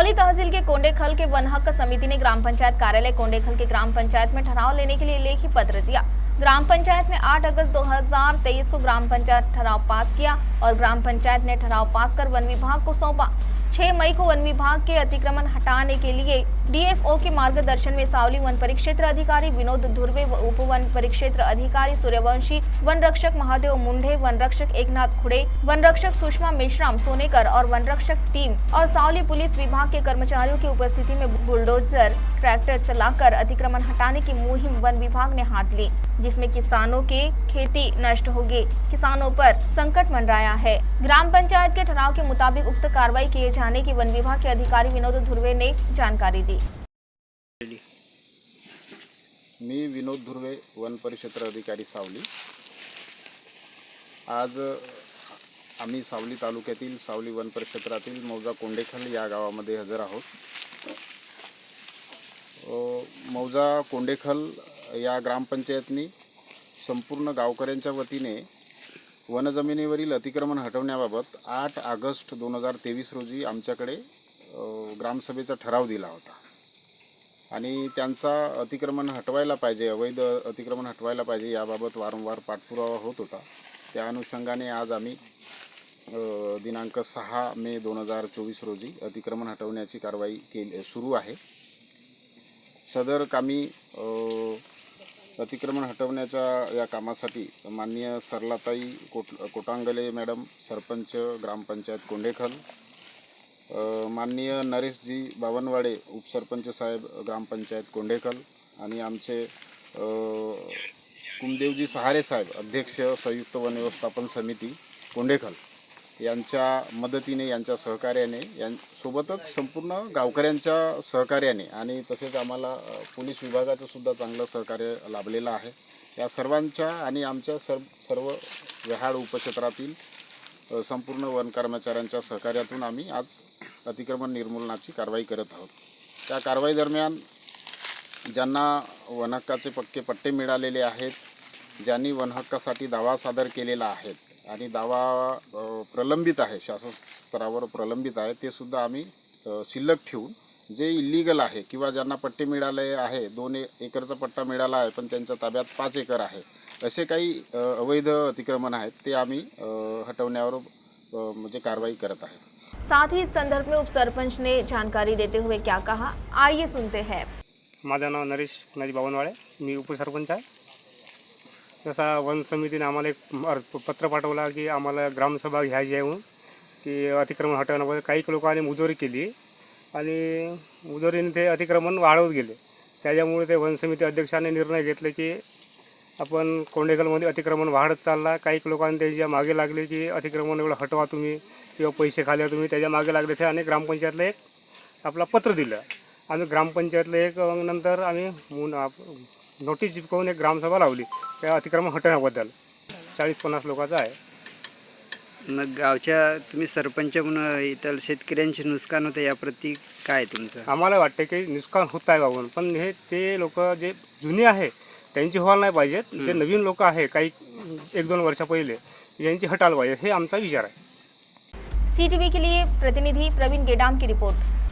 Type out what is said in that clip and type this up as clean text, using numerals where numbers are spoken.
सावली तहसील के कोंडेखल के वन हक समिति ने ग्राम पंचायत कार्यालय कोंडेखल के ग्राम पंचायत में ठहराव लेने के लिए लेखी पत्र दिया। ग्राम पंचायत ने 8 अगस्त 2023 को ग्राम पंचायत ठहराव पास किया और ग्राम पंचायत ने ठहराव पास कर वन विभाग को सौंपा। 6 मई को वन विभाग के अतिक्रमण हटाने के लिए डीएफओ के मार्गदर्शन में सावली वन परिक्षेत्र अधिकारी विनोद धुर्वे व उप वन परिक्षेत्र अधिकारी सूर्यवंशी, वन रक्षक महादेव मुंडे, वन रक्षक एकनाथ खुड़े, वन रक्षक सुषमा मेश्राम सोनेकर और वन रक्षक टीम और सावली पुलिस विभाग के कर्मचारियों की उपस्थिति में बुलडोजर ट्रैक्टर चलाकर अतिक्रमण हटाने की मुहिम वन विभाग ने हाथ ली, जिसमें किसानों के खेती नष्ट हो गई, किसानों पर संकट मंडराया है। ग्राम पंचायत के ठराव के मुताबिक उक्त कार्रवाई किए जाने की वन विभाग के अधिकारी विनोद धुर्वे ने जानकारी दी। मी विनोद धुर्वे, वन परिक्षेत्र अधिकारी सावली। आज आम्ही सावली तालुक्यातील सावली वन परिक्षेत्रातील मौजा कोंडेखल या गावामध्ये हजर आहोत। मौजा कोंडेखल या ग्रामपंचायतनी संपूर्ण गावकऱ्यांच्या वतीने वनजमिनीवरील अतिक्रमण हटवण्याबाबत 8 ऑगस्ट 2023 रोजी आमच्याकडे ग्रामसभेचा ठराव दिला होता आणि त्यांचा अतिक्रमण हटवायला पाहिजे, अवैध अतिक्रमण हटवायला पाहिजे याबाबत वारंवार पाठपुरावा होत होता। त्या अनुषंगाने आज आम्ही दिनांक 6 मे 2024 रोजी अतिक्रमण हटवण्याची कारवाई सुरू आहे। सदर कामी अतिक्रमण हटवण्याच्या या कामासाठी माननीय सरलाताई कोटांगले मॅडम, सरपंच ग्रामपंचायत कोंडेखल, माननीय नरेशजी बावनवाडे, उपसरपंच साहेब ग्रामपंचायत कोंडेखल आणि आमचे कुमदेवजी सहारे साहेब, अध्यक्ष संयुक्त वन व्यवस्थापन समिती कोंडेखल यांच्या मदतीने, यांच्या सहकार्याने, सोबतच संपूर्ण गावकऱ्यांच्या सहकार्याने आणि तसेच आम्हाला पोलीस विभागाचं सुद्धा चांगलं सहकार्य लाभलेलं आहे। या सर्वांच्या आणि आमच्या सर्व विहाड उपक्षेत्रातील संपूर्ण वन कर्मचाऱ्यांच्या सहकार्यातून आम्ही आज अतिक्रमण निर्मूलनाची कारवाई करत आहोत। त्या कारवाई दरम्यान ज्यांना वन हक्काचे पक्के पट्टे मिळालेले आहेत, ज्यांनी वन हक्कासाठी दावा सादर केलेला आहे आणि दावा प्रलंबित आहे, शासन स्तरावर प्रलंबित आहे, ते सुद्धा आम्ही शिल्लक ठेवून जे इल्लीगल आहे किंवा ज्यांना पट्टे मिळाले आहे, 2 एकरचा पट्टा मिळाला आहे पण त्यांच्या ताब्यात 5 एकर आहे, असे काही अवैध अतिक्रमण आहेत ते आम्ही हटवण्यावर म्हणजे कारवाई करत आहे। साथ ही इस संदर्भ में उप सरपंच ने जानकारी देते हुए क्या कहा, आइए सुनते हैं। माझं नाव नरेश बावनवाडे, मी उपसरपंच आहे। तसा वन समितीने आम्हाला एक पत्र पाठवला की आम्हाला ग्रामसभा घ्यायची आहे म्हणून, की अतिक्रमण हटवण्यामध्ये काही लोकांनी मुजोरी केली आणि मुजोरीने ते अतिक्रमण वाढवत गेले। त्याच्यामुळे ते वन समिती अध्यक्षाने निर्णय घेतले की आपण कोंडेखलमध्ये अतिक्रमण वाढत चालला। काही लोकांनी त्याच्या मागे लागले की अतिक्रमण एवढं हटवा तुम्ही किंवा पैसे खाले तुम्ही, त्याच्या मागे लागले ते आणि ग्रामपंचायतला एक आपला पत्र दिलं। आम्ही ग्रामपंचायतला एक नंतर आम्ही नोटीस चिपकवून एक ग्रामसभा लावली त्या अतिक्रमण हटवण्याबद्दल। 40-50 लोकांचं आहे। मग गावच्या तुम्ही सरपंच म्हणून इतर शेतकऱ्यांचे नुकसान होते, याप्रती काय तुमचं? आम्हाला वाटतं की नुकसान होत आहे बाबून, पण हे ते लोक जे जुने आहे त्यांची व्हायला नाही पाहिजेत, जे नवीन लोक आहे काही 1-2 वर्षा पहिले यांची हटायला पाहिजे, हे आमचा विचार आहे। सीटीवी के लिए प्रतिनिधि प्रवीण गेडाम की रिपोर्ट।